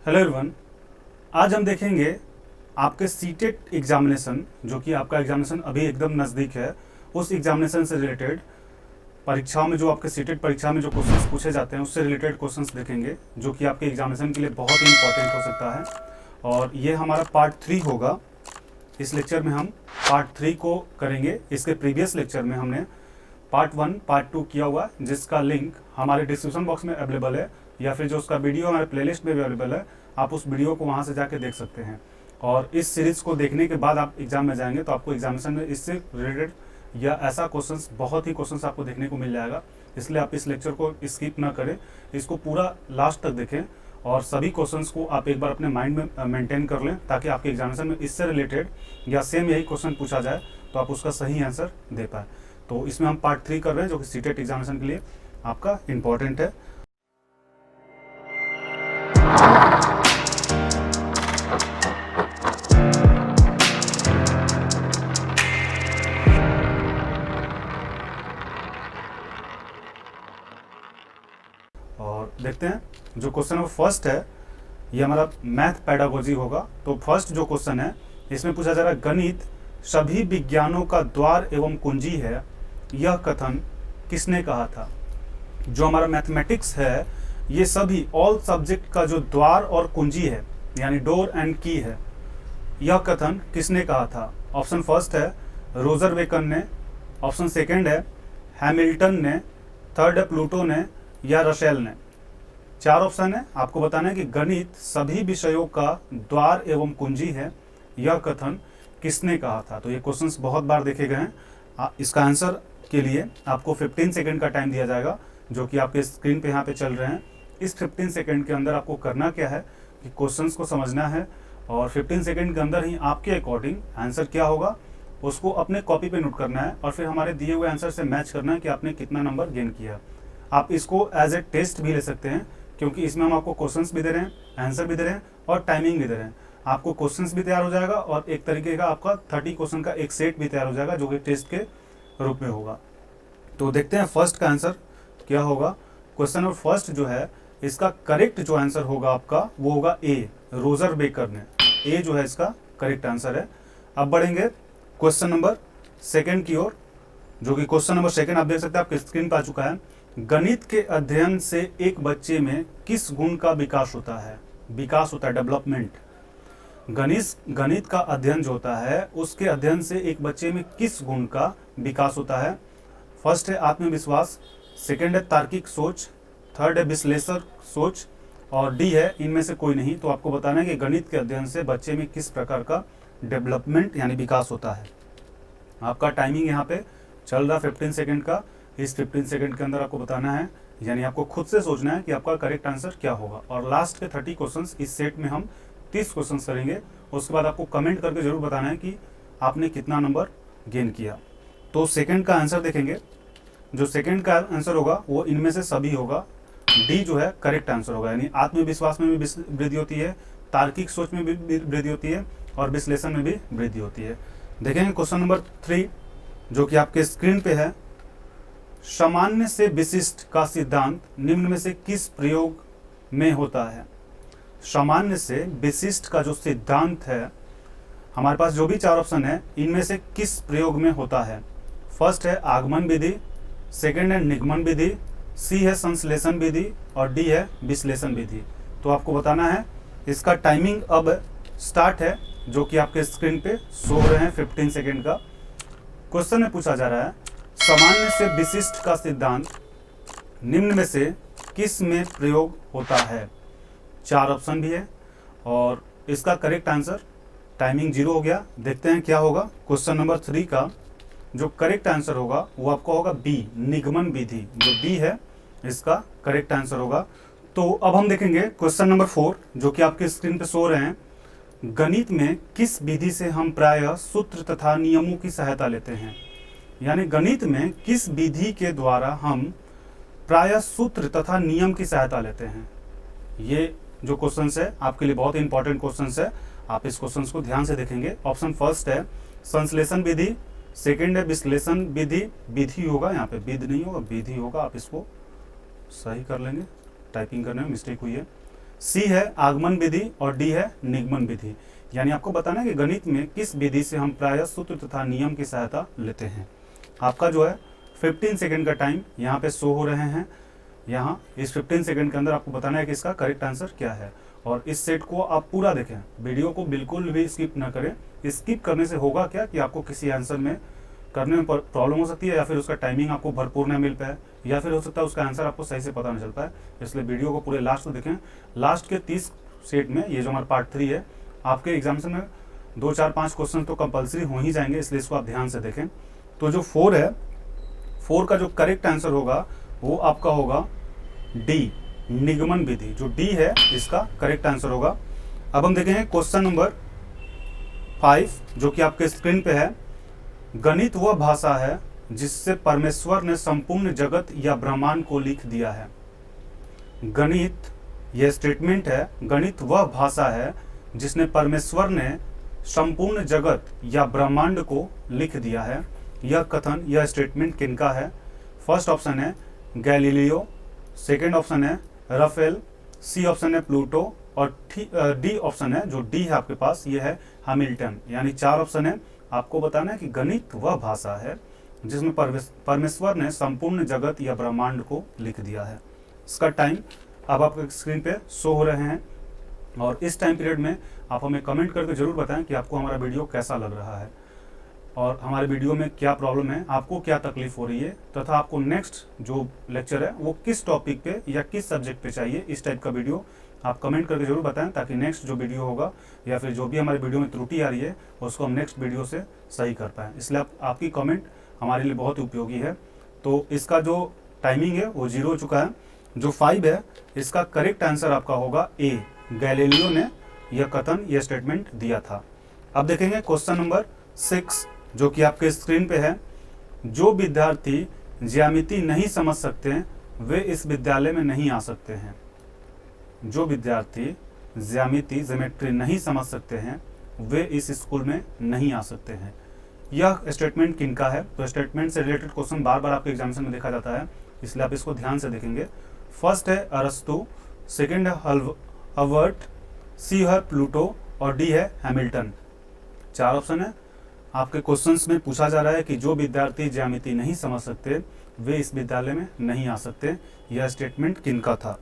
Hello everyone. आज हम देखेंगे आपके सीटेट एग्जामिनेशन, जो कि आपका एग्जामिनेशन अभी एकदम नज़दीक है, उस एग्जामिनेशन से रिलेटेड परीक्षाओं में जो आपके सीटेट परीक्षा में जो क्वेश्चंस पूछे जाते हैं उससे रिलेटेड क्वेश्चंस देखेंगे, जो कि आपके एग्जामिनेशन के लिए बहुत ही इंपॉर्टेंट हो सकता है। और ये हमारा पार्ट 3 होगा। इस लेक्चर में हम पार्ट 3 को करेंगे। इसके प्रीवियस लेक्चर में हमने पार्ट 1 पार्ट 2 किया हुआ, जिसका लिंक हमारे डिस्क्रिप्शन बॉक्स में अवेलेबल है, या फिर जो उसका वीडियो हमारे प्लेलिस्ट में भी अवेलेबल है, आप उस वीडियो को वहाँ से जाके देख सकते हैं। और इस सीरीज़ को देखने के बाद आप एग्जाम में जाएंगे तो आपको एग्जामिनेशन में इससे रिलेटेड या ऐसा क्वेश्चंस, बहुत ही क्वेश्चंस आपको देखने को मिल जाएगा। इसलिए आप इस लेक्चर को स्किप ना करें, इसको पूरा लास्ट तक देखें और सभी क्वेश्चंस को आप एक बार अपने माइंड में मेंटेन कर लें, ताकि आपके एग्जामिनेशन में इससे रिलेटेड या सेम यही क्वेश्चन पूछा जाए तो आप उसका सही आंसर दे पाए। तो इसमें हम पार्ट 3 कर रहे हैं, जो कि सीटेट एग्जामिनेशन के लिए आपका इम्पोर्टेंट है। और देखते हैं जो क्वेश्चन नंबर फर्स्ट है, ये हमारा मैथ पेडागोजी होगा। तो फर्स्ट जो क्वेश्चन है इसमें पूछा जा रहा है, गणित सभी विज्ञानों का द्वार एवं कुंजी है, यह कथन किसने कहा था। जो हमारा मैथमेटिक्स है, ये सभी ऑल सब्जेक्ट का जो द्वार और कुंजी है, यानी डोर एंड की है, यह कथन किसने कहा था। ऑप्शन फर्स्ट है रोजर बेकन ने, ऑप्शन सेकंड है हैमिल्टन ने, थर्ड है प्लूटो ने, या रसेल ने। 4 ऑप्शन है, आपको बताना है कि गणित सभी विषयों का द्वार एवं कुंजी है, यह कथन किसने कहा था। तो ये क्वेश्चंस बहुत बार देखे गए हैं। इसका आंसर के लिए आपको 15 सेकंड का टाइम दिया जाएगा, जो कि आपके स्क्रीन पे यहाँ पे चल रहे हैं। इस 15 सेकंड के अंदर आपको करना क्या है कि क्वेश्चंस को समझना है, और 15 सेकंड के अंदर ही आपके अकॉर्डिंग आंसर क्या होगा उसको अपने कॉपी पे नोट करना है, और फिर हमारे दिए हुए आंसर से मैच करना है कि आपने कितना नंबर गेन किया। आप इसको एज ए टेस्ट भी ले सकते हैं, क्योंकि इसमें हम आपको क्वेश्चंस भी दे रहे हैं, आंसर भी दे रहे हैं और टाइमिंग भी दे रहे हैं। आपको क्वेश्चंस भी तैयार हो जाएगा और एक तरीके का आपका 30 क्वेश्चन का एक सेट भी तैयार हो जाएगा, जो कि टेस्ट के रूप में होगा। तो देखते हैं फर्स्ट का आंसर क्या होगा। क्वेश्चन नंबर फर्स्ट जो है, इसका करेक्ट जो आंसर होगा आपका वो होगा ए, रोजर बेकर ने। ए जो है इसका करेक्ट आंसर है। अब बढ़ेंगे क्वेश्चन नंबर सेकंड की ओर, जो कि क्वेश्चन नंबर सेकंड आप देख सकते हैं आपके स्क्रीन पर आ चुका है। गणित के अध्ययन से एक बच्चे में किस गुण का विकास होता है। विकास होता है, डेवलपमेंट। गणित का अध्ययन जो होता है, उसके अध्ययन से एक बच्चे में किस गुण का विकास होता है। फर्स्ट है आत्मविश्वास, सेकंड है तार्किक सोच, थर्ड है विश्लेषक सोच, और डी है इनमें से कोई नहीं। तो आपको बताना है कि गणित के अध्ययन से बच्चे में किस प्रकार का डेवलपमेंट यानी विकास होता है। आपका टाइमिंग यहाँ पे चल रहा 15 सेकंड का। इस 15 सेकंड के अंदर आपको बताना है, यानी आपको खुद से सोचना है कि आपका करेक्ट आंसर क्या होगा। और लास्ट के 30 क्वेश्चंस, इस सेट में हम 30 क्वेश्चंस करेंगे। उसके बाद आपको कमेंट करके जरूर बताना है कि आपने कितना नंबर गेन किया। तो सेकंड का आंसर देखेंगे। जो सेकंड का आंसर होगा वो इनमें से सभी होगा। डी जो है करेक्ट आंसर होगा, यानी आत्मविश्वास में भी वृद्धि होती है, तार्किक सोच में भी वृद्धि होती है और विश्लेषण में भी वृद्धि होती है। देखेंगे क्वेश्चन नंबर 3, जो कि आपके स्क्रीन पे है। सामान्य से विशिष्ट का सिद्धांत निम्न में से किस प्रयोग में होता है। सामान्य से विशिष्ट का जो सिद्धांत है, हमारे पास जो भी 4 ऑप्शन है, इनमें से किस प्रयोग में होता है। फर्स्ट है आगमन विधि, सेकंड है निगमन विधि, सी है संश्लेषण विधि, और डी है विश्लेषण विधि। तो आपको बताना है। इसका टाइमिंग अब स्टार्ट है, जो कि आपके स्क्रीन पे शो हो रहे हैं 15 सेकंड का। क्वेश्चन में पूछा जा रहा है, सामान्य से विशिष्ट का सिद्धांत निम्न में से किस में प्रयोग होता है। 4 ऑप्शन भी है और इसका करेक्ट आंसर, टाइमिंग 0 हो गया। देखते हैं क्या होगा। क्वेश्चन नंबर 3 का जो करेक्ट आंसर होगा वो आपका होगा बी, निगमन विधि। जो बी है इसका करेक्ट आंसर होगा। तो अब हम देखेंगे क्वेश्चन नंबर 4, जो कि आपके स्क्रीन पे शो रहे हैं। गणित में किस विधि से हम प्रायः सूत्र तथा नियमों की सहायता लेते हैं। यानी गणित में किस विधि के द्वारा हम प्रायः सूत्र तथा नियम की सहायता लेते हैं। ये जो क्वेश्चन है आपके लिए बहुत ही इंपॉर्टेंट क्वेश्चन है। आप इस क्वेश्चन को ध्यान से देखेंगे। ऑप्शन फर्स्ट है संश्लेषण विधि, सेकंड है विश्लेषण विधि, विधि होगा यहाँ पे, विधि नहीं होगा, विधि होगा। आप इसको सही कर लेंगे, टाइपिंग करने में मिस्टेक हुई है। सी है आगमन विधि और डी है निगमन विधि। यानी आपको बताना है कि गणित में किस विधि से हम प्रायः सूत्र तथा नियम की सहायता लेते हैं। आपका जो है 15 सेकंड का टाइम यहाँ पे शो हो रहे हैं। यहाँ इस 15 सेकंड के अंदर आपको बताना है कि इसका करेक्ट आंसर क्या है। और इस सेट को आप पूरा देखें, वीडियो को बिल्कुल भी स्किप ना करें। स्किप करने से होगा क्या कि आपको किसी आंसर में करने में प्रॉब्लम हो सकती है, या फिर उसका टाइमिंग आपको भरपूर न मिल पाए, या फिर हो सकता है उसका आंसर आपको सही से पता नहीं चल पाए। इसलिए वीडियो को पूरे लास्ट तक देखें। लास्ट के 30 सेट में, ये जो हमारा पार्ट 3 है, आपके एग्जामिनेशन में 2, 4, 5 क्वेश्चन तो कंपलसरी हो ही जाएंगे, इसलिए इसको आप ध्यान से देखें। तो जो 4 है, 4 का जो करेक्ट आंसर होगा वो आपका होगा डी, निगमन विधि। जो डी है इसका करेक्ट आंसर होगा। अब हम देखेंगे क्वेश्चन नंबर 5 जो कि आपके स्क्रीन पे है। गणित वह भाषा है जिससे परमेश्वर ने संपूर्ण जगत या ब्रह्मांड को लिख दिया है। गणित, यह स्टेटमेंट है, गणित वह भाषा है जिसने परमेश्वर ने संपूर्ण जगत या ब्रह्मांड को लिख दिया है। यह कथन, यह स्टेटमेंट किनका है? फर्स्ट ऑप्शन है गैलीलियो, सेकेंड ऑप्शन है राफेल, सी ऑप्शन है प्लूटो, और डी ऑप्शन है, जो डी है आपके पास, ये है हैमिल्टन। यानी 4 ऑप्शन है। आपको बताना है कि गणित वह भाषा है जिसमें परमेश्वर ने संपूर्ण जगत या ब्रह्मांड को लिख दिया है। इसका टाइम अब आपके स्क्रीन पे शो हो रहे हैं, और इस टाइम पीरियड में आप हमें कमेंट करके जरूर बताएं कि आपको हमारा वीडियो कैसा लग रहा है, और हमारे वीडियो में क्या प्रॉब्लम है, आपको क्या तकलीफ हो रही है, तथा आपको नेक्स्ट जो लेक्चर है वो किस टॉपिक पे या किस सब्जेक्ट पे चाहिए। इस टाइप का वीडियो आप कमेंट करके जरूर बताएं, ताकि नेक्स्ट जो वीडियो होगा या फिर जो भी हमारे वीडियो में त्रुटि आ रही है उसको हम नेक्स्ट वीडियो से सही कर पाएँ। इसलिए आपकी कमेंट हमारे लिए बहुत उपयोगी है। तो इसका जो टाइमिंग है वो 0 हो चुका है। जो 5 है इसका करेक्ट आंसर आपका होगा ए, गैलीलियो ने यह कथन, यह स्टेटमेंट दिया था। अब देखेंगे क्वेश्चन नंबर 6 जो कि आपके स्क्रीन पे है। जो विद्यार्थी ज्यामिति नहीं समझ सकते वे इस विद्यालय में नहीं आ सकते हैं। जो विद्यार्थी ज्योमेट्री नहीं समझ सकते हैं वे इस स्कूल में नहीं आ सकते हैं। यह स्टेटमेंट किनका है? तो स्टेटमेंट से रिलेटेड क्वेश्चन बार बार आपके एग्जामिनेशन में देखा जाता है, इसलिए आप इसको ध्यान से देखेंगे। फर्स्ट है अरस्तु, सेकंड है हर्वर्ट, सी है प्लूटो, और डी है हैमिल्टन। 4 ऑप्शन है। आपके क्वेश्चंस में पूछा जा रहा है कि जो विद्यार्थी ज्यामिति नहीं समझ सकते वे इस विद्यालय में नहीं आ सकते। यह स्टेटमेंट किनका था?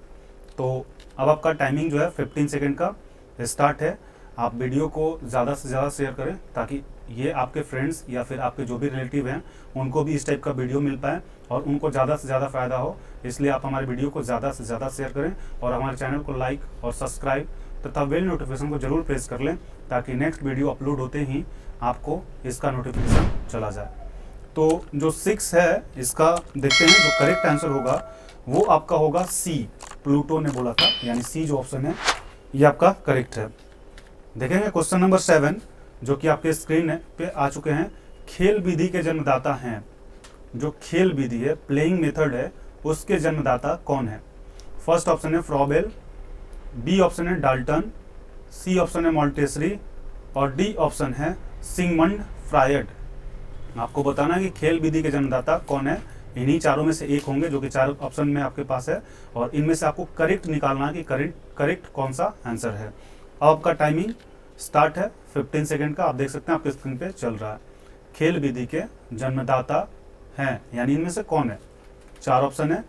तो अब आपका टाइमिंग जो है 15 सेकंड का स्टार्ट है। आप वीडियो को ज़्यादा से ज़्यादा शेयर करें, ताकि ये आपके फ्रेंड्स या फिर आपके जो भी रिलेटिव हैं उनको भी इस टाइप का वीडियो मिल पाए और उनको ज़्यादा से ज़्यादा फ़ायदा हो। इसलिए आप हमारे वीडियो को ज़्यादा से ज़्यादा शेयर करें, और हमारे चैनल को लाइक और सब्सक्राइब तथा बेल नोटिफिकेशन को जरूर प्रेस कर लें, ताकि नेक्स्ट वीडियो अपलोड होते ही आपको इसका नोटिफिकेशन चला जाए। तो जो 6 है इसका देखते हैं, जो करेक्ट आंसर होगा वो आपका होगा सी, प्लूटो ने बोला था, यानी सी जो ऑप्शन है ये आपका करेक्ट है। देखेंगे क्वेश्चन नंबर 7 जो कि आपके स्क्रीन पे आ चुके हैं। खेल विधि के जन्मदाता हैं। जो खेल विधि है, प्लेइंग मेथड है, उसके जन्मदाता कौन है? फर्स्ट ऑप्शन है फ्रॉबेल, बी ऑप्शन है डाल्टन, सी ऑप्शन है मॉन्टेसरी, और डी ऑप्शन है सिगमंड फ्रायड। आपको बताना है कि खेल विधि के जन्मदाता कौन है। इन्हीं चारों में से एक होंगे, जो कि 4 ऑप्शन में आपके पास है, और इनमें से आपको करेक्ट निकालना है कि करेक्ट कौन सा आंसर है। अब आपका टाइमिंग स्टार्ट है 15 सेकंड का। आप देख सकते हैं आपके स्क्रीन पे चल रहा है। खेल विधि के जन्मदाता हैं, यानी इनमें से कौन है? 4 ऑप्शन है।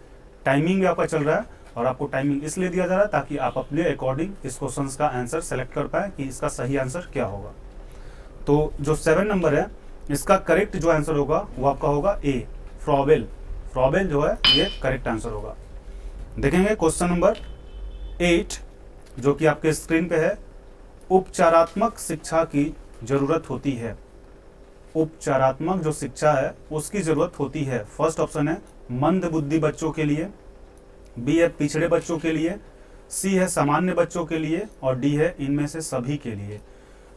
टाइमिंग भी आपका चल रहा है, और आपको टाइमिंग इसलिए दिया जा रहा है ताकि आप अपने अकॉर्डिंग इस क्वेश्चन का आंसर सेलेक्ट कर पाए कि इसका सही आंसर क्या होगा। तो जो 7 नंबर है इसका करेक्ट जो आंसर होगा वो आपका होगा ए, फ्रॉबेल। फ्रॉबेल जो है ये करेक्ट आंसर होगा। देखेंगे क्वेश्चन नंबर 8 जो कि आपके स्क्रीन पे है। उपचारात्मक शिक्षा की जरूरत होती है। उपचारात्मक जो शिक्षा है उसकी जरूरत होती है। फर्स्ट ऑप्शन है मंद बुद्धि बच्चों के लिए, बी है पिछड़े बच्चों के लिए, सी है सामान्य बच्चों के लिए, और डी है इनमें से सभी के लिए।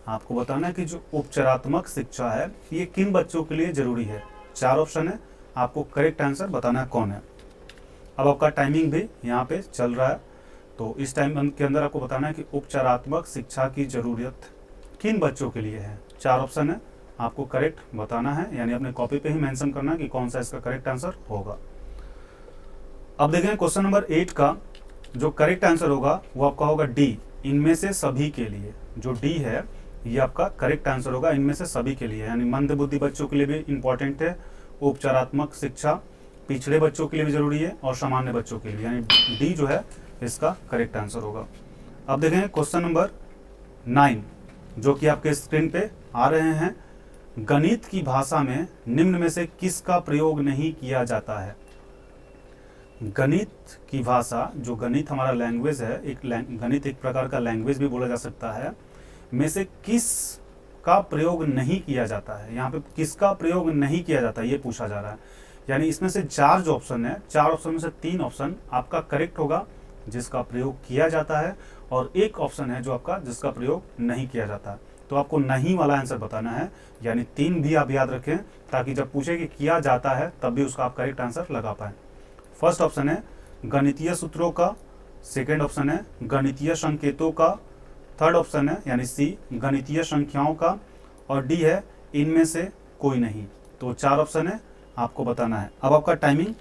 आपको बताना है कि जो उपचारात्मक शिक्षा है ये किन बच्चों के लिए जरूरी है। 4 ऑप्शन है, आपको करेक्ट आंसर बताना है कौन है। अब आपका टाइमिंग भी यहाँ पे चल रहा है, तो इस टाइम के अंदर आपको बताना है कि उपचारात्मक शिक्षा की जरूरत किन बच्चों के लिए है। 4 ऑप्शन है, आपको करेक्ट बताना है, यानी अपने कॉपी पे ही मेंशन करना है कि कौन सा इसका करेक्ट आंसर होगा। अब देखें क्वेश्चन नंबर 8 का। जो करेक्ट आंसर होगा वो आपका होगा डी, इनमें से सभी के लिए। जो डी है ये आपका करेक्ट आंसर होगा, इनमें से सभी के लिए, यानी मंदबुद्धि बच्चों के लिए भी इंपॉर्टेंट है, उपचारात्मक शिक्षा पिछड़े बच्चों के लिए भी जरूरी है और सामान्य बच्चों के लिए, यानी डी जो है इसका करेक्ट आंसर होगा। अब देखें क्वेश्चन नंबर 9 जो कि आपके स्क्रीन पे आ रहे हैं। गणित की भाषा में निम्न में से किसका प्रयोग नहीं किया जाता है? गणित की भाषा, जो गणित हमारा लैंग्वेज है, गणित एक प्रकार का लैंग्वेज भी बोला जा सकता है, में से किस का प्रयोग नहीं किया जाता है। यहाँ पे किसका प्रयोग नहीं किया जाता है ये पूछा जा रहा है, यानी इसमें से 4 जो ऑप्शन है, 4 ऑप्शन में से 3 ऑप्शन आपका करेक्ट होगा जिसका प्रयोग किया जाता है, और एक ऑप्शन है जो आपका जिसका प्रयोग नहीं किया जाता है। तो आपको नहीं वाला आंसर बताना है, यानी 3 भी आप याद रखें ताकि जब पूछे कि किया जाता है तब भी उसका आप करेक्ट आंसर लगा पाए। फर्स्ट ऑप्शन है गणितीय सूत्रों का, सेकेंड ऑप्शन है गणितीय संकेतों का, थर्ड ऑप्शन है यानी सी गणितीय संख्याओं का, और डी है इनमें से कोई नहीं। तो 4 ऑप्शन है, आपको बताना है। अब आपका टाइमिंग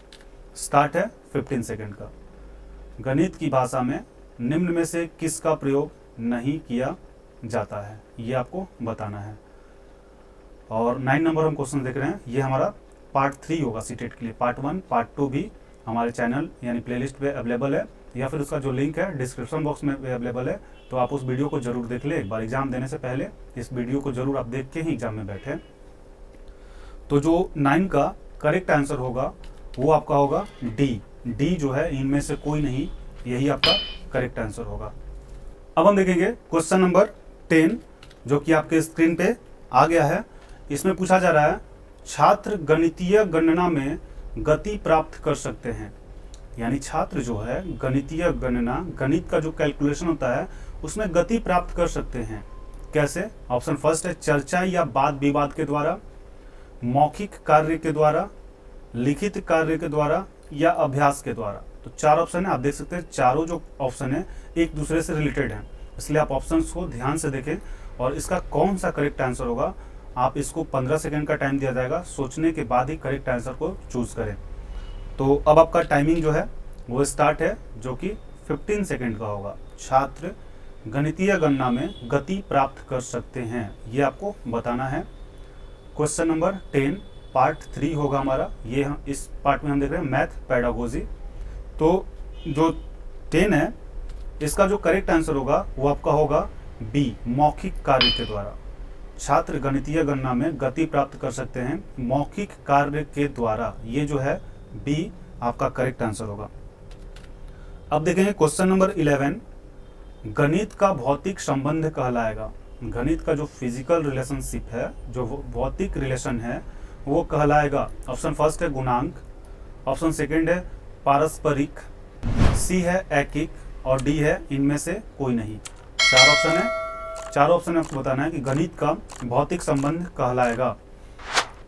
स्टार्ट है 15 सेकेंड का। गणित की भाषा में निम्न में से किसका प्रयोग नहीं किया जाता है ये आपको बताना है। और 9 नंबर हम क्वेश्चन देख रहे हैं, ये हमारा पार्ट 3 होगा सीटेट के लिए। पार्ट 1 पार्ट 2 भी हमारे चैनल यानी प्लेलिस्ट पे अवेलेबल है, या फिर उसका जो लिंक है डिस्क्रिप्शन बॉक्स में अवेलेबल है। तो आप उस वीडियो को जरूर देख ले एक बार, एग्जाम देने से पहले इस वीडियो को जरूर आप देख के ही एग्जाम में बैठे। तो जो 9 का करेक्ट आंसर होगा वो आपका होगा डी। डी जो है इनमें से कोई नहीं, यही आपका करेक्ट आंसर होगा। अब हम देखेंगे क्वेश्चन नंबर 10 जो कि आपके स्क्रीन पे आ गया है। इसमें पूछा जा रहा है छात्र गणितीय गणना में गति प्राप्त कर सकते हैं, यानी छात्र जो है गणितीय गणना, गणित का जो कैलकुलेशन होता है उसमें गति प्राप्त कर सकते हैं। कैसे? ऑप्शन फर्स्ट है चर्चा या वाद विवाद के द्वारा, मौखिक कार्य के द्वारा, लिखित कार्य के द्वारा, या अभ्यास के द्वारा। तो 4 ऑप्शन है, आप देख सकते हैं चारों जो ऑप्शन है एक दूसरे से रिलेटेड हैं, इसलिए आप ऑप्शंस को ध्यान से देखें और इसका कौन सा करेक्ट आंसर होगा आप इसको 15 सेकंड का टाइम दिया जाएगा, सोचने के बाद ही करेक्ट आंसर को चूज करें। तो अब आपका टाइमिंग जो है वो स्टार्ट है जो कि 15 सेकंड का होगा। छात्र गणितीय गणना में गति प्राप्त कर सकते हैं, ये आपको बताना है। क्वेश्चन नंबर 10 पार्ट 3 होगा हमारा, ये हम इस पार्ट में हम देख रहे हैं मैथ पेडागोजी। तो जो 10 है इसका जो करेक्ट आंसर होगा वो आपका होगा बी, मौखिक कार्य के द्वारा। छात्र गणितीय गणना में गति प्राप्त कर सकते हैं मौखिक कार्य के द्वारा, ये जो है बी आपका करेक्ट आंसर होगा। अब देखेंगे क्वेश्चन नंबर 11, गणित का भौतिक संबंध कहलाएगा। गणित का जो फिजिकल रिलेशनशिप है, जो भौतिक रिलेशन है वो कहलाएगा। ऑप्शन फर्स्ट है गुणांक, ऑप्शन सेकंड है पारस्परिक, सी है ऐकिक, और डी है इनमें से कोई नहीं। 4 ऑप्शन है, 4 ऑप्शन आपको बताना है कि गणित का भौतिक संबंध कहलाएगा।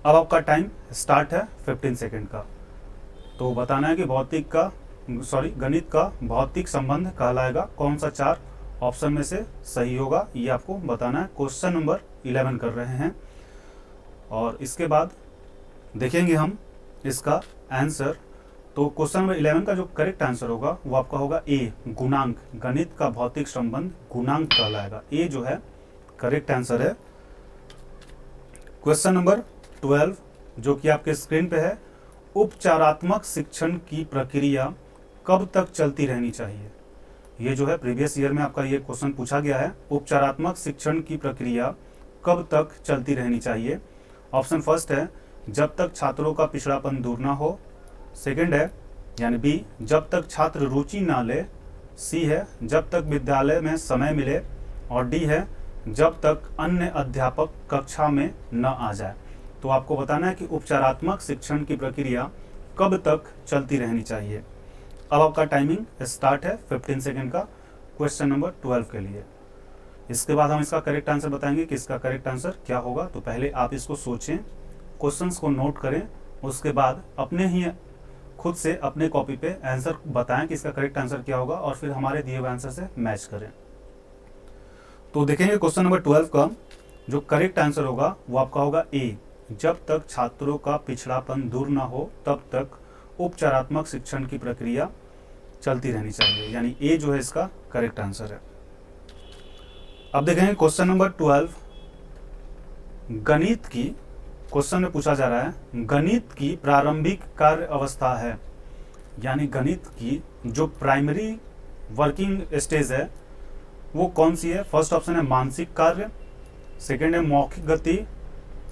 अब आपका टाइम स्टार्ट है 15 सेकंड का। तो बताना है कि गणित का भौतिक संबंध कहलाएगा, कौन सा 4 ऑप्शन में से सही होगा ये आपको बताना है। क्वेश्चन नंबर 11 कर रहे हैं और इसके बाद देखेंगे हम इसका आंसर। तो क्वेश्चन नंबर 11 का जो करेक्ट आंसर होगा वो आपका होगा ए, गुणांक। गणित का भौतिक संबंध गुणांक कहलाएगा, ए जो है करेक्ट आंसर है। क्वेश्चन नंबर 12 जो कि आपके स्क्रीन पे है, उपचारात्मक शिक्षण की प्रक्रिया कब तक चलती रहनी चाहिए। ये जो है प्रीवियस ईयर में आपका ये क्वेश्चन पूछा गया है, उपचारात्मक शिक्षण की प्रक्रिया कब तक चलती रहनी चाहिए। ऑप्शन फर्स्ट है जब तक छात्रों का पिछड़ापन दूर ना हो, सेकंड है यानी बी जब तक छात्र रुचि ना ले, सी है जब तक विद्यालय में समय मिले, और डी है जब तक अन्य अध्यापक कक्षा में न आ जाए। तो आपको बताना है कि उपचारात्मक शिक्षण की प्रक्रिया कब तक चलती रहनी चाहिए। अब आपका टाइमिंग स्टार्ट है 15 सेकंड का क्वेश्चन नंबर 12 के लिए। इसके बाद हम इसका करेक्ट आंसर बताएंगे कि इसका करेक्ट आंसर क्या होगा। तो पहले आप इसको सोचें, क्वेश्चंस को नोट करें, उसके बाद अपने ही खुद से अपने कॉपी पे आंसर बताएं कि इसका करेक्ट आंसर क्या होगा, और फिर हमारे दिए हुए आंसर से मैच करें। तो देखेंगे क्वेश्चन नंबर 12 का जो करेक्ट आंसर होगा वो आपका होगा ए, जब तक छात्रों का पिछड़ापन दूर ना हो तब तक उपचारात्मक शिक्षण की प्रक्रिया चलती रहनी चाहिए, यानी ए जो है इसका करेक्ट आंसर है। अब देखेंगे क्वेश्चन नंबर 12। गणित की क्वेश्चन में पूछा जा रहा है गणित की प्रारंभिक कार्य अवस्था है, यानी गणित की जो प्राइमरी वर्किंग स्टेज है वो कौन सी है। फर्स्ट ऑप्शन है मानसिक कार्य, सेकेंड है मौखिक गति,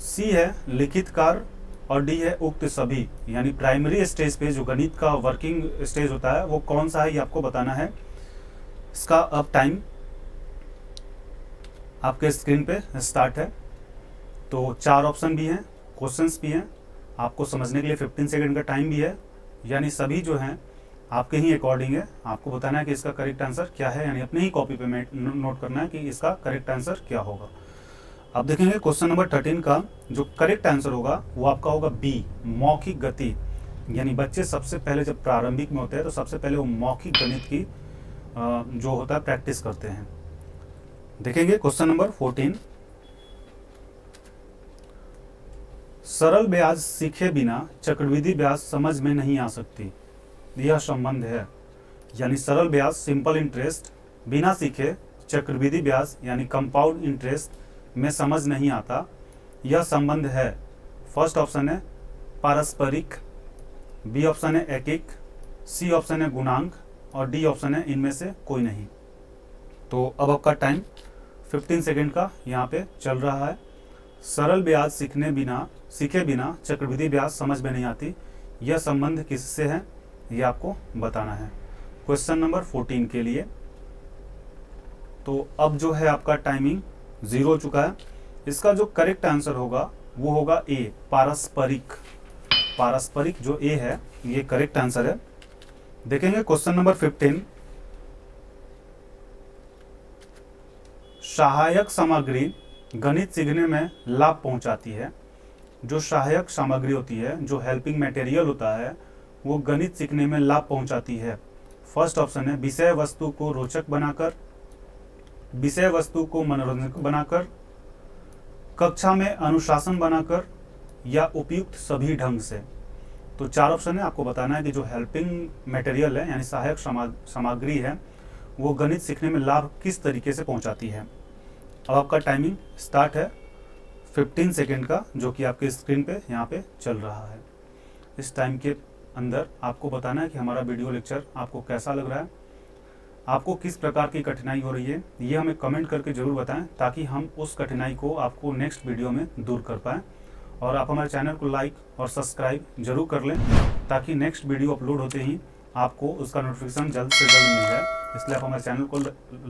सी है लिखित कार्य और डी है उक्त सभी। यानी प्राइमरी स्टेज पे जो गणित का वर्किंग स्टेज होता है वो कौन सा है ये आपको बताना है। इसका अब टाइम आपके स्क्रीन पे स्टार्ट है। तो 4 ऑप्शन भी हैं, क्वेश्चंस भी हैं, आपको समझने के लिए 15 सेकंड का टाइम भी है, यानी सभी जो हैं आपके ही अकॉर्डिंग है। आपको बताना है कि इसका करेक्ट आंसर क्या है, यानी अपने ही कॉपी पे नोट करना है कि इसका करेक्ट आंसर क्या होगा। अब देखेंगे क्वेश्चन नंबर 13 का जो करेक्ट आंसर होगा वो आपका होगा बी, मौखिक गति। यानी बच्चे सबसे पहले जब प्रारंभिक में होते हैं तो सबसे पहले वो मौखिक गणित की जो होता है प्रैक्टिस करते हैं। देखेंगे क्वेश्चन नंबर 14। सरल ब्याज सीखे बिना चक्रवृद्धि ब्याज समझ में नहीं आ सकती, यह संबंध है। यानी सरल ब्याज सिंपल इंटरेस्ट बिना सीखे चक्रवृद्धि ब्याज यानी कंपाउंड इंटरेस्ट में समझ नहीं आता, यह संबंध है। फर्स्ट ऑप्शन है पारस्परिक, बी ऑप्शन है एकिक, सी ऑप्शन है गुणांक और डी ऑप्शन है इनमें से कोई नहीं। तो अब आपका टाइम 15 सेकंड का यहाँ पे चल रहा है। सरल ब्याज सीखे बिना चक्रवृद्धि ब्याज समझ में नहीं आती, यह संबंध किससे है ये आपको बताना है क्वेश्चन नंबर 14 के लिए। तो अब जो है आपका टाइमिंग 0 हो चुका है। इसका जो करेक्ट आंसर होगा वो होगा ए, पारस्परिक। पारस्परिक जो ए है ये करेक्ट आंसर है। देखेंगे क्वेश्चन नंबर 15। सहायक सामग्री गणित सीखने में लाभ पहुंचाती है। जो सहायक सामग्री होती है, जो हेल्पिंग मटेरियल होता है, वो गणित सीखने में लाभ पहुंचाती है। फर्स्ट ऑप्शन है विषय वस्तु को रोचक बनाकर, विषय वस्तु को मनोरंजक बनाकर, कक्षा में अनुशासन बनाकर या उपयुक्त सभी ढंग से। तो 4 ऑप्शन है, आपको बताना है कि जो हेल्पिंग मटेरियल है यानी सहायक सामग्री है वो गणित सीखने में लाभ किस तरीके से पहुंचाती है। अब आपका टाइमिंग स्टार्ट है 15 सेकेंड का, जो कि आपके स्क्रीन पे यहाँ पे चल रहा है। इस टाइम के अंदर आपको बताना है कि हमारा वीडियो लेक्चर आपको कैसा लग रहा है, आपको किस प्रकार की कठिनाई हो रही है, ये हमें कमेंट करके ज़रूर बताएं ताकि हम उस कठिनाई को आपको नेक्स्ट वीडियो में दूर कर पाएँ। और आप हमारे चैनल को लाइक और सब्सक्राइब जरूर कर लें ताकि नेक्स्ट वीडियो अपलोड होते ही आपको उसका नोटिफिकेशन जल्द से जल्द मिल जाए। इसलिए आप हमारे चैनल को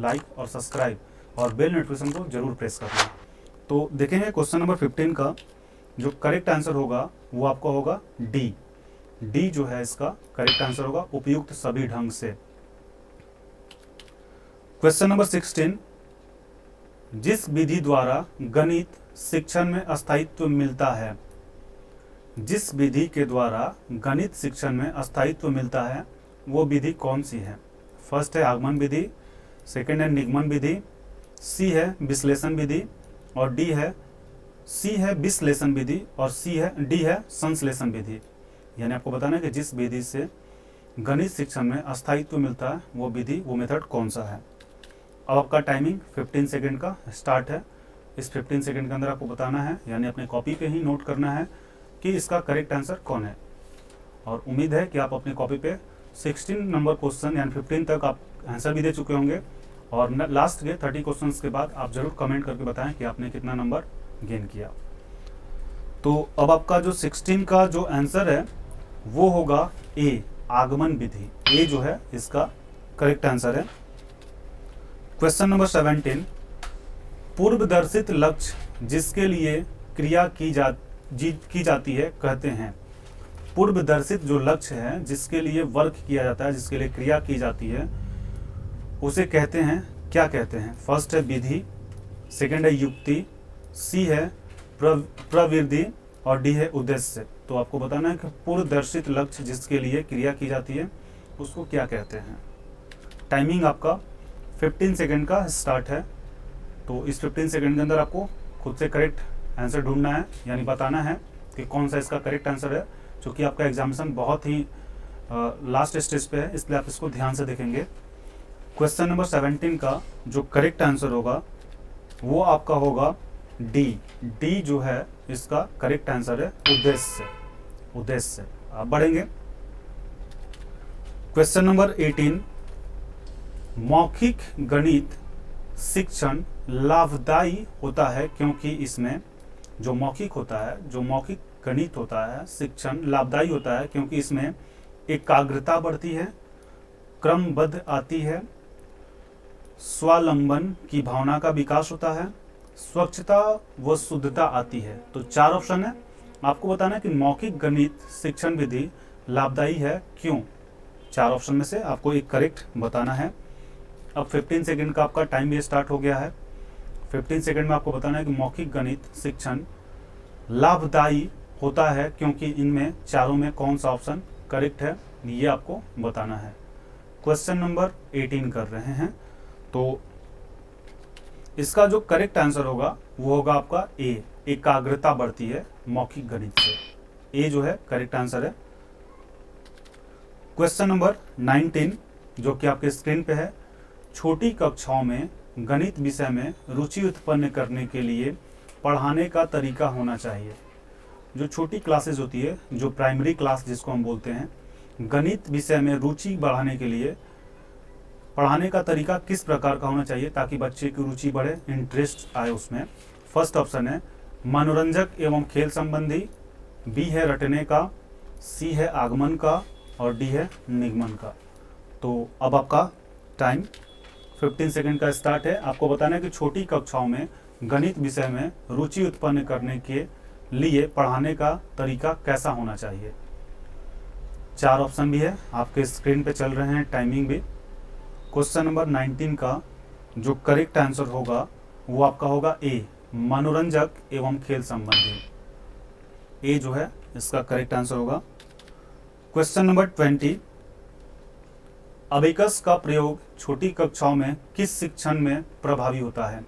लाइक और सब्सक्राइब और बेल नोटिफिकेशन को जरूर प्रेस कर लें। तो देखेंगे क्वेश्चन नंबर 15 का जो करेक्ट आंसर होगा वो आपका होगा डी। डी जो है इसका करेक्ट आंसर होगा उपयुक्त सभी ढंग से। Question number 16। जिस विधि द्वारा गणित शिक्षण में अस्थायित्व मिलता है, जिस विधि के द्वारा गणित शिक्षण में अस्थायित्व मिलता है वो विधि कौन सी है। फर्स्ट है आगमन विधि, सेकंड है निगमन विधि, सी है विश्लेषण विधि और डी है विश्लेषण विधि और डी है संश्लेषण विधि। यानी आपको बताना है कि जिस विधि से गणित शिक्षण में अस्थायित्व मिलता है वो विधि, वो मेथड कौन सा है। अब आपका टाइमिंग 15 सेकंड का स्टार्ट है। इस 15 सेकंड के अंदर आपको बताना है, यानी अपने कॉपी पे ही नोट करना है कि इसका करेक्ट आंसर कौन है। और उम्मीद है कि आप अपनी कॉपी पे 16 नंबर क्वेश्चन यानी 15 तक आप आंसर भी दे चुके होंगे और लास्ट के 30 क्वेश्चंस के बाद आप जरूर कमेंट करके बताएं कि आपने कितना नंबर गेन किया। तो अब आपका जो 16 का जो आंसर है वो होगा ए, आगमन विधि। ए जो है इसका करेक्ट आंसर है। Question number 17। पूर्वदर्शित लक्ष्य जिसके लिए क्रिया की जाती है कहते हैं। पूर्वदर्शित जो लक्ष्य है जिसके लिए वर्क किया जाता है, जिसके लिए क्रिया की जाती है, उसे कहते हैं, क्या कहते हैं। फर्स्ट है विधि, सेकंड है युक्ति, सी है प्रवृत्ति और डी है उद्देश्य। तो आपको बताना है कि पूर्वदर्शित लक्ष्य जिसके लिए क्रिया की जाती है उसको क्या कहते हैं। टाइमिंग आपका 15 सेकंड का स्टार्ट है। तो इस 15 सेकंड के अंदर आपको खुद से करेक्ट आंसर ढूंढना है, यानी बताना है कि कौन सा इसका करेक्ट आंसर है, क्योंकि आपका एग्जामिनेशन बहुत ही लास्ट स्टेज पे है, इसलिए आप इसको ध्यान से देखेंगे। क्वेश्चन नंबर 17 का जो करेक्ट आंसर होगा वो आपका होगा डी। डी जो है इसका करेक्ट आंसर है, उद्देश्य। उद्देश्य आप बढ़ेंगे। क्वेश्चन नंबर 18, मौखिक गणित शिक्षण लाभदायी होता है क्योंकि इसमें जो मौखिक होता है, जो मौखिक गणित होता है शिक्षण लाभदायी होता है क्योंकि इसमें एकाग्रता बढ़ती है, क्रमबद्ध आती है, स्वावलंबन की भावना का विकास होता है, स्वच्छता व शुद्धता आती है। तो 4 ऑप्शन है, आपको बताना है कि मौखिक गणित शिक्षण विधि लाभदायी है क्यों। 4 ऑप्शन में से आपको एक करेक्ट बताना है। अब 15 सेकंड का आपका टाइम भी स्टार्ट हो गया है। 15 सेकंड में आपको बताना है कि मौखिक गणित शिक्षण लाभदायी होता है क्योंकि इनमें चारों में कौन सा ऑप्शन करेक्ट है, ये आपको बताना है। क्वेश्चन नंबर 18 कर रहे हैं, तो इसका जो करेक्ट आंसर होगा वो होगा आपका ए, एकाग्रता बढ़ती है मौखिक गणित से। ए जो है करेक्ट आंसर है। क्वेश्चन नंबर 19 जो कि आपके स्क्रीन पे है, छोटी कक्षाओं में गणित विषय में रुचि उत्पन्न करने के लिए पढ़ाने का तरीका होना चाहिए। जो छोटी क्लासेस होती है, जो प्राइमरी क्लास जिसको हम बोलते हैं, गणित विषय में रुचि बढ़ाने के लिए पढ़ाने का तरीका किस प्रकार का होना चाहिए ताकि बच्चे की रुचि बढ़े, इंटरेस्ट आए उसमें। फर्स्ट ऑप्शन है मनोरंजक एवं खेल संबंधी, बी है रटने का, सी है आगमन का और डी है निगमन का। तो अब आपका टाइम 15 सेकंड का स्टार्ट है। आपको बताना है कि छोटी कक्षाओं में गणित विषय में रुचि उत्पन्न करने के लिए पढ़ाने का तरीका कैसा होना चाहिए। 4 ऑप्शन भी है, आपके स्क्रीन पे चल रहे हैं, टाइमिंग भी। क्वेश्चन नंबर 19 का जो करेक्ट आंसर होगा वो आपका होगा ए, मनोरंजक एवं खेल संबंधी। ए जो है इसका करेक्ट आंसर होगा। क्वेश्चन नंबर 20, अबेकस का प्रयोग छोटी कक्षाओं में किस शिक्षण में प्रभावी होता है।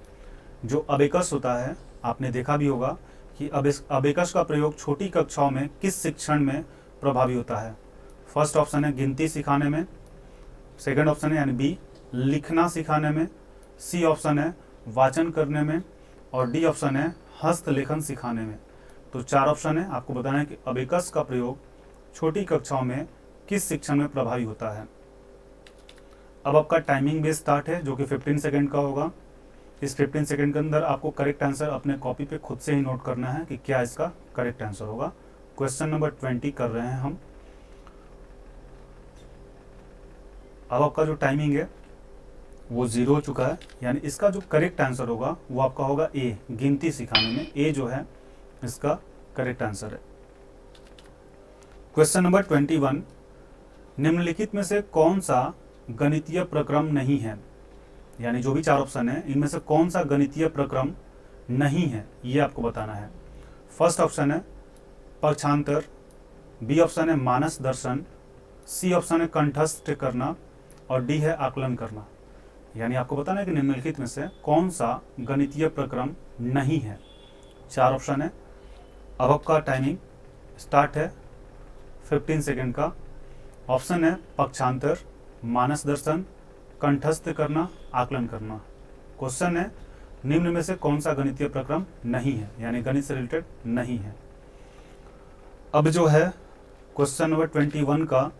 जो अबेकस होता है आपने देखा भी होगा कि अबेकस का प्रयोग छोटी कक्षाओं में किस शिक्षण में प्रभावी होता है। फर्स्ट ऑप्शन है गिनती सिखाने में, सेकंड ऑप्शन है यानी बी लिखना सिखाने में, सी ऑप्शन है वाचन करने में और डी ऑप्शन है हस्तलेखन सिखाने में। तो 4 ऑप्शन है, आपको बताना है कि अबेकस का प्रयोग छोटी कक्षाओं में किस शिक्षण में प्रभावी होता है। अब आपका टाइमिंग भी स्टार्ट है जो कि 15 सेकंड का होगा। इस 15 सेकंड के अंदर आपको करेक्ट आंसर अपने कॉपी पे खुद से ही नोट करना है कि क्या इसका करेक्ट आंसर होगा। क्वेश्चन नंबर 20 कर रहे हैं हम। अब आपका जो टाइमिंग है वो 0 हो चुका है, यानी इसका जो करेक्ट आंसर होगा वो आपका होगा ए, गिनती सिखाने में। ए जो है इसका करेक्ट आंसर है। क्वेश्चन नंबर 21, निम्नलिखित में से कौन सा गणितीय प्रक्रम नहीं है, यानी जो भी 4 ऑप्शन है इनमें से कौन सा गणितीय प्रक्रम नहीं है ये आपको बताना है। फर्स्ट ऑप्शन है पक्षांतर, बी ऑप्शन है मानस दर्शन, सी ऑप्शन है कंठस्थ करना और डी है आकलन करना। यानी आपको बताना है कि निम्नलिखित में से कौन सा गणितीय प्रक्रम नहीं है। 4 ऑप्शन है। अब आपका टाइमिंग स्टार्ट है 15 सेकंड का। ऑप्शन है पक्षांतर, मानस दर्शन, कंठस्थ करना, आकलन करना। क्वेश्चन है निम्न में से कौन सा गणितीय प्रक्रम नहीं है, यानी गणित से रिलेटेड नहीं है। अब जो है क्वेश्चन नंबर 21 का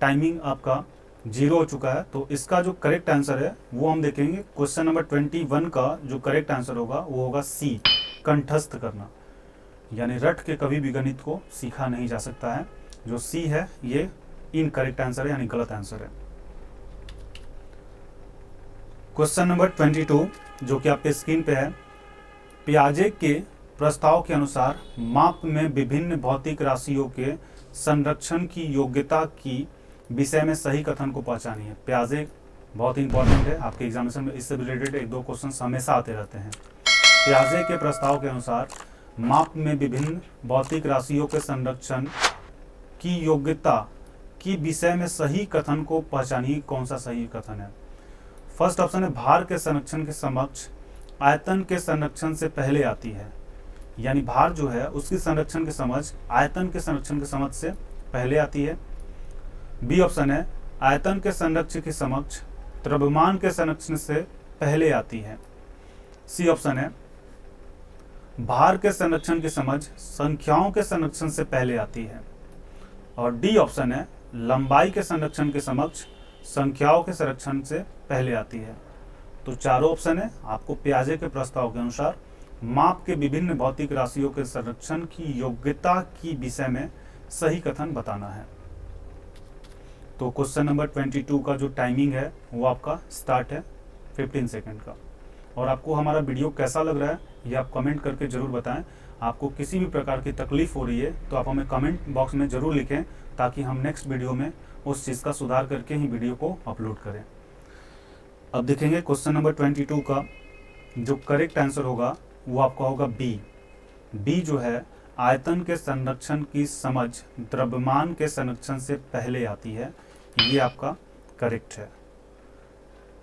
टाइमिंग आपका 0 हो चुका है, तो इसका जो करेक्ट आंसर है वो हम देखेंगे। क्वेश्चन नंबर 21 का जो करेक्ट आंसर होगा वो होगा सी, कंठस्थ करना। यानी रट के कभी भी गणित को सीखा नहीं जा सकता है। जो सी है ये इनकरेक्ट आंसर है, यानी गलत आंसर है। क्वेश्चन नंबर 22 जो कि आपके स्क्रीन पे है, पियाजे के प्रस्ताव के अनुसार माप में विभिन्न भौतिक राशियों के संरक्षण की योग्यता की विषय में सही कथन को पहचानिए। पियाजे बहुत ही इंपॉर्टेंट है, आपके एग्जामिनेशन में इससे रिलेटेड 1-2 क्वेश्चन हमेशा आते रहते हैं। पियाजे के प्रस्ताव के अनुसार माप में विभिन्न भौतिक राशियों के संरक्षण की योग्यता की विषय में सही कथन को पहचानिए। कौन सा सही कथन है। फर्स्ट ऑप्शन है भार के संरक्षण के समक्ष आयतन के संरक्षण से पहले आती है, यानी भार जो है उसकी संरक्षण के समझ आयतन के संरक्षण के समझ से पहले आती है। बी ऑप्शन है आयतन के संरक्षण की समझ द्रव्यमान के संरक्षण से पहले आती है। सी ऑप्शन है भार के संरक्षण की समझ संख्याओं के संरक्षण से पहले आती है। और डी ऑप्शन है लंबाई के संरक्षण की समझ संख्याओं के संरक्षण से पहले आती है। तो चारों ऑप्शन है आपको पियाजे के प्रस्ताव के अनुसार माप के विभिन्न भौतिक राशियों के संरक्षण की योग्यता की विषय में सही कथन बताना है। तो क्वेश्चन नंबर 22 का जो टाइमिंग है वो आपका स्टार्ट है 15 सेकंड का। और आपको हमारा वीडियो कैसा लग रहा है ये आप कमेंट करके ज़रूर बताएं। आपको किसी भी प्रकार की तकलीफ हो रही है तो आप हमें कमेंट बॉक्स में ज़रूर लिखें, ताकि हम नेक्स्ट वीडियो में उस चीज़ का सुधार करके ही वीडियो को अपलोड करें। अब देखेंगे क्वेश्चन नंबर 22 का जो करेक्ट आंसर होगा वो आपका होगा बी। बी जो है आयतन के संरक्षण की समझ द्रव्यमान के संरक्षण से पहले आती है, ये आपका करेक्ट है।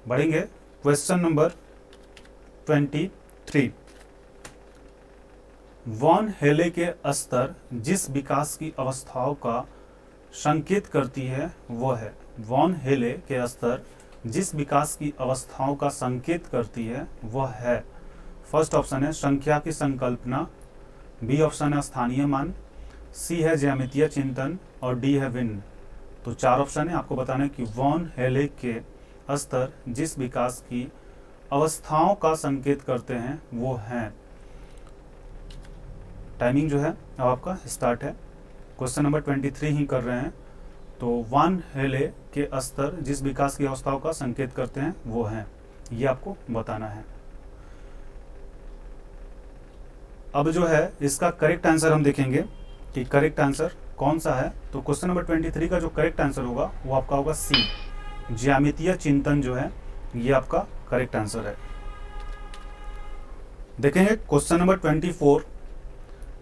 बढ़ेंगे क्वेश्चन नंबर 23। वॉन हेले के स्तर जिस विकास की अवस्थाओं का संकेत करती है वो है। वॉन हेले के स्तर जिस विकास की अवस्थाओं का संकेत करती है वह है। फर्स्ट ऑप्शन है संख्या की संकल्पना, बी ऑप्शन है स्थानीय मान, सी है ज्यामितीय चिंतन और डी है विन। तो चार ऑप्शन है आपको बताना है कि वॉन हेले के स्तर जिस विकास की अवस्थाओं का संकेत करते हैं वो हैं। टाइमिंग जो है अब आपका स्टार्ट है। क्वेश्चन नंबर 23 ही कर रहे हैं। तो वॉन हेले के स्तर जिस विकास की अवस्थाओं का संकेत करते हैं वो हैं, ये आपको बताना है। अब जो है इसका करेक्ट आंसर हम देखेंगे कि करेक्ट आंसर कौन सा है। तो क्वेश्चन नंबर 23 का जो करेक्ट आंसर होगा वो आपका होगा सी, ज्यामितीय चिंतन जो है ये आपका करेक्ट आंसर है। देखेंगे क्वेश्चन नंबर 24।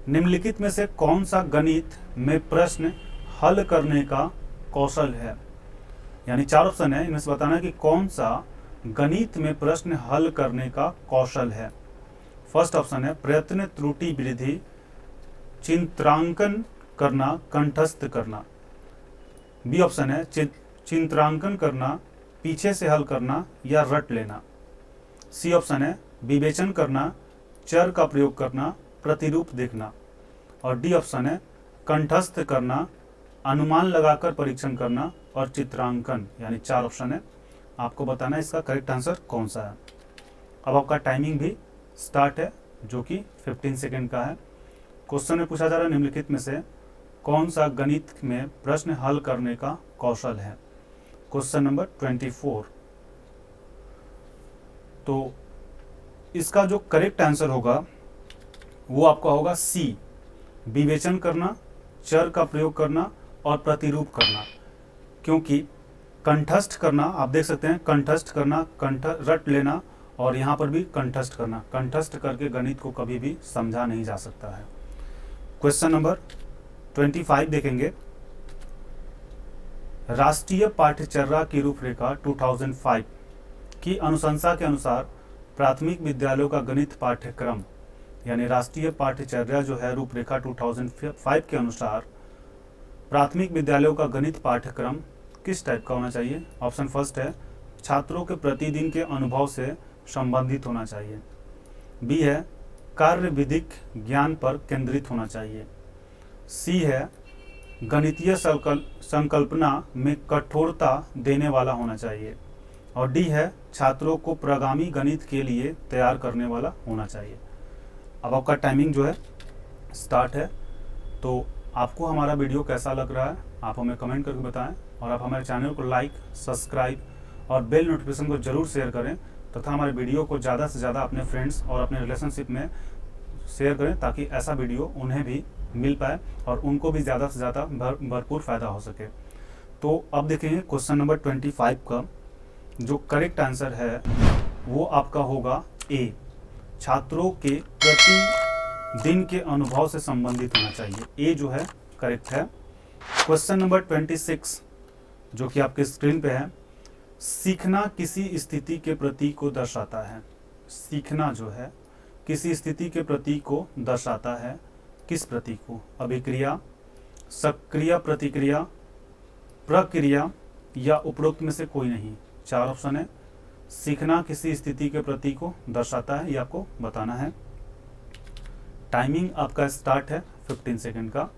निम्नलिखित में से कौन सा गणित में प्रश्न हल करने का कौशल है। यानी चार ऑप्शन है, इनमें से बताना है कि कौन सा गणित में प्रश्न हल करने का कौशल है। फर्स्ट ऑप्शन है प्रयत्न त्रुटि वृद्धि, चित्रांकन करना, कंठस्थ करना। बी ऑप्शन है चित्रांकन करना, पीछे से हल करना या रट लेना। सी ऑप्शन है विवेचन करना, चर का प्रयोग करना, प्रतिरूप देखना। और डी ऑप्शन है कंठस्थ करना, अनुमान लगाकर परीक्षण करना और चित्रांकन। यानी चार ऑप्शन है, आपको बताना है इसका करेक्ट आंसर कौन सा है। अब आपका टाइमिंग भी स्टार्ट है जो कि 15 सेकेंड का है। क्वेश्चन में पूछा जा रहा है निम्नलिखित में से कौन सा गणित में प्रश्न हल करने का कौशल है। Question number 24। तो इसका जो करेक्ट आंसर होगा वो आपका होगा सी, विवेचन करना, चर का प्रयोग करना और प्रतिरूप करना। क्योंकि कंठस्थ करना आप देख सकते हैं, कंठस्थ करना, रट लेना और यहाँ पर भी कंठस्थ करना। कंठस्थ करके गणित को कभी भी समझा नहीं जा सकता है। क्वेश्चन नंबर 25 देखेंगे। राष्ट्रीय पाठ्यचर्या की रूपरेखा 2005 की अनुशंसा के अनुसार प्राथमिक विद्यालयों का गणित पाठ्यक्रम, यानी राष्ट्रीय पाठ्यचर्या जो है रूपरेखा 2005 के अनुसार प्राथमिक विद्यालयों का गणित पाठ्यक्रम किस टाइप का होना चाहिए। ऑप्शन फर्स्ट है छात्रों के प्रतिदिन के अनुभव से संबंधित होना चाहिए। बी है कार्य विधिक ज्ञान पर केंद्रित होना चाहिए। सी है गणितीय संकल्पना में कठोरता देने वाला होना चाहिए। और डी है छात्रों को प्रगामी गणित के लिए तैयार करने वाला होना चाहिए। अब आपका टाइमिंग जो है स्टार्ट है। तो आपको हमारा वीडियो कैसा लग रहा है आप हमें कमेंट करके बताएं, और आप हमारे चैनल को लाइक, सब्सक्राइब और बेल नोटिफिकेशन को जरूर शेयर करें, तथा हमारे वीडियो को ज़्यादा से ज़्यादा अपने फ्रेंड्स और अपने रिलेशनशिप में शेयर करें, ताकि ऐसा वीडियो उन्हें भी मिल पाए और उनको भी ज़्यादा से ज़्यादा भरपूर फ़ायदा हो सके। तो अब देखेंगे क्वेश्चन नंबर 25 का जो करेक्ट आंसर है वो आपका होगा ए, छात्रों के प्रति दिन के अनुभव से संबंधित होना चाहिए। ए जो है करेक्ट है। क्वेश्चन नंबर 26 जो कि आपके स्क्रीन पे है, सीखना किसी स्थिति के प्रतीक को दर्शाता है। सीखना जो है किसी स्थिति के प्रतीक को दर्शाता है। किस प्रतीक को? अभिक्रिया, सक्रिय प्रतिक्रिया, प्रक्रिया या उपरोक्त में से कोई नहीं। 4 ऑप्शन है। सीखना किसी स्थिति के प्रति को दर्शाता है, ये आपको बताना है। टाइमिंग आपका स्टार्ट है 15 सेकंड का,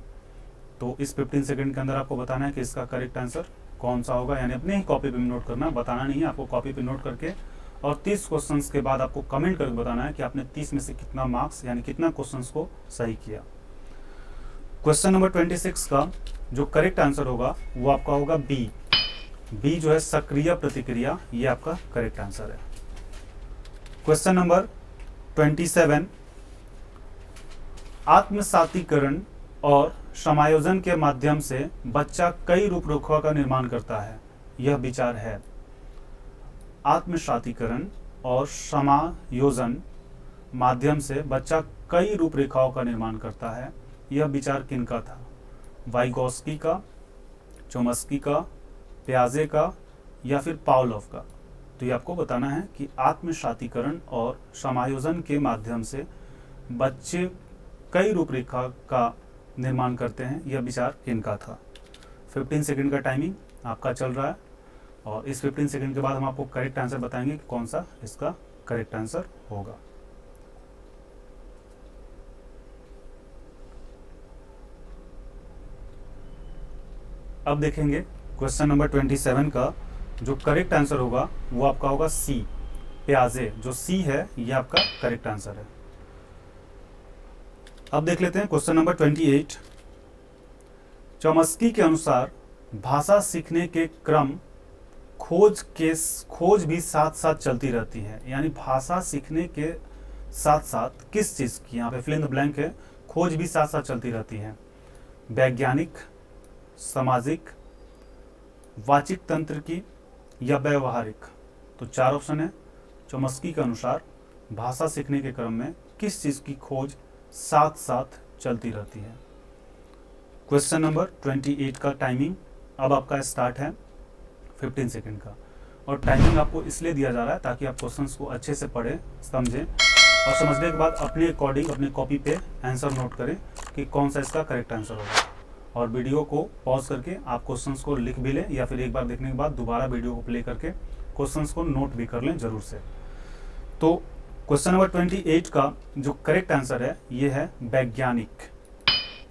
तो इस 15 सेकंड के अंदर आपको बताना है कि इसका करेक्ट आंसर कौन सा होगा, यानी अपने ही कॉपी पे नोट करना, बताना नहीं है, आपको कॉपी पे नोट करके और 30 क्वेश्चंस के बाद आपको कमेंट करके बताना है कि आपने 30 में से कितना मार्क्स यानी कितना क्वेश्चंस को सही किया। क्वेश्चन नंबर 26 का जो करेक्ट आंसर होगा वो आपका होगा बी। बी जो है सक्रिय प्रतिक्रिया, ये आपका करेक्ट आंसर है। क्वेश्चन नंबर 27, आत्मसातीकरण और समायोजन के माध्यम से बच्चा कई रूपरेखा का निर्माण करता है, यह विचार है। आत्मसातीकरण और समायोजन माध्यम से बच्चा कई रूपरेखाओं का निर्माण करता है, यह विचार किनका था? वाइगोस्की का, चोम्स्की का, पियाजे का या फिर पावलोव का? तो ये आपको बताना है कि आत्मसातीकरण और समायोजन के माध्यम से बच्चे कई रूपरेखा का निर्माण करते हैं, यह विचार किनका था? 15 सेकंड का टाइमिंग आपका चल रहा है और इस 15 सेकंड के बाद हम आपको करेक्ट आंसर बताएंगे कि कौन सा इसका करेक्ट आंसर होगा। अब देखेंगे क्वेश्चन नंबर 27 का जो करेक्ट आंसर होगा वो आपका होगा सी, पियाजे। जो सी है ये आपका करेक्ट आंसर है। अब देख लेते हैं क्वेश्चन नंबर 28। चोम्स्की के अनुसार भाषा सीखने के क्रम खोज भी साथ साथ चलती रहती है, यानी भाषा सीखने के साथ साथ किस चीज की, यहाँ पे फिल इन द ब्लैंक है, खोज भी साथ साथ चलती रहती है। वैज्ञानिक, सामाजिक, वाचिक तंत्र की या व्यवहारिक? तो 4 ऑप्शन है। चोम्स्की के अनुसार भाषा सीखने के क्रम में किस चीज की खोज साथ साथ चलती रहती है? क्वेश्चन नंबर 28 का टाइमिंग अब आपका स्टार्ट है 15 सेकंड का, और टाइमिंग आपको इसलिए दिया जा रहा है ताकि आप क्वेश्चंस को अच्छे से पढ़ें, समझें और समझने के बाद अपने अकॉर्डिंग अपने कॉपी पे आंसर नोट करें कि कौन सा इसका करेक्ट आंसर होगा। और वीडियो को पॉज करके आप क्वेश्चंस को लिख भी लें या फिर एक बार देखने के बाद दोबारा वीडियो को प्ले करके क्वेश्चंस को नोट भी कर लें जरूर से। तो क्वेश्चन नंबर 28 का जो करेक्ट आंसर है ये है वैज्ञानिक।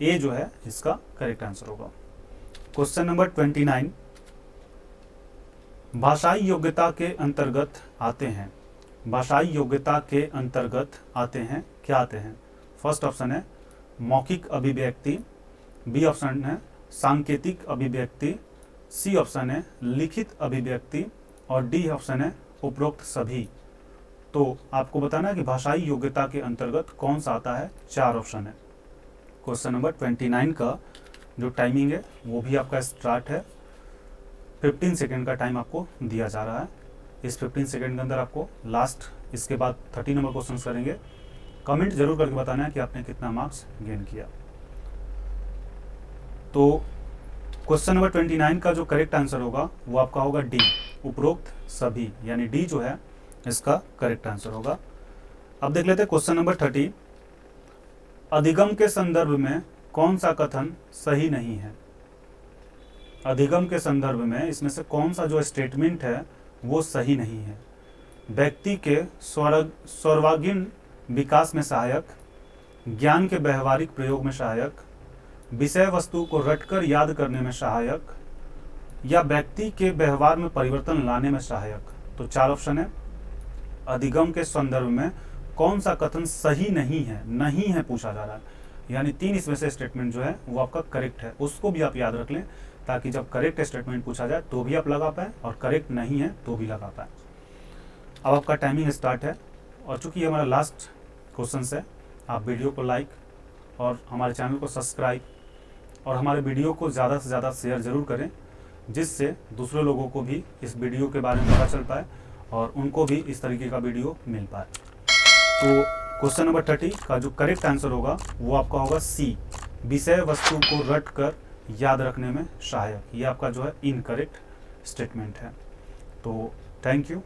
ए जो है इसका करेक्ट आंसर होगा। क्वेश्चन नंबर 29, भाषाई योग्यता के अंतर्गत आते हैं। भाषाई योग्यता के अंतर्गत आते हैं, क्या आते हैं? फर्स्ट ऑप्शन है मौखिक अभिव्यक्ति, बी ऑप्शन है सांकेतिक अभिव्यक्ति, सी ऑप्शन है लिखित अभिव्यक्ति और डी ऑप्शन है उपरोक्त सभी। तो आपको बताना है कि भाषाई योग्यता के अंतर्गत कौन सा आता है। 4 ऑप्शन है। क्वेश्चन नंबर 29 का जो टाइमिंग है वो भी आपका स्टार्ट है, 15 सेकंड का टाइम आपको दिया जा रहा है। इस 15 सेकंड के अंदर आपको लास्ट इसके बाद 30 नंबर क्वेश्चन करेंगे। कमेंट जरूर करके बताना है कि आपने कितना मार्क्स गेन किया। तो क्वेश्चन नंबर 29 का जो करेक्ट आंसर होगा वो आपका होगा डी, उपरोक्त सभी, यानी डी जो है इसका करेक्ट आंसर होगा। अब देख लेते हैं क्वेश्चन नंबर 30। अधिगम के संदर्भ में कौन सा कथन सही नहीं है? अधिगम के संदर्भ में इसमें से कौन सा जो स्टेटमेंट है वो सही नहीं है? व्यक्ति के सर्वांगीण विकास में सहायक, ज्ञान के व्यवहारिक प्रयोग में सहायक, विषय वस्तु को रटकर याद करने में सहायक या व्यक्ति के व्यवहार में परिवर्तन लाने में सहायक? तो 4 ऑप्शन है। अधिगम के संदर्भ में कौन सा कथन सही नहीं है, नहीं है पूछा जा रहा है, यानी 3 इसमें से स्टेटमेंट जो है वो आपका करेक्ट है, उसको भी आप याद रख लें ताकि जब करेक्ट स्टेटमेंट पूछा जाए तो भी आप लगा पाए और करेक्ट नहीं है तो भी लगा पाए। अब आपका टाइमिंग स्टार्ट है और चूंकि ये हमारा लास्ट क्वेश्चन है, आप वीडियो को लाइक और हमारे चैनल को सब्सक्राइब और हमारे वीडियो को ज़्यादा से ज़्यादा शेयर ज़रूर करें, जिससे दूसरे लोगों को भी इस वीडियो के बारे में पता चल पाए और उनको भी इस तरीके का वीडियो मिल पाए। तो क्वेश्चन नंबर 30 का जो करेक्ट आंसर होगा वो आपका होगा सी, विषय वस्तु को रट कर याद रखने में सहायक। ये आपका जो है इनकरेक्ट स्टेटमेंट है। तो थैंक यू।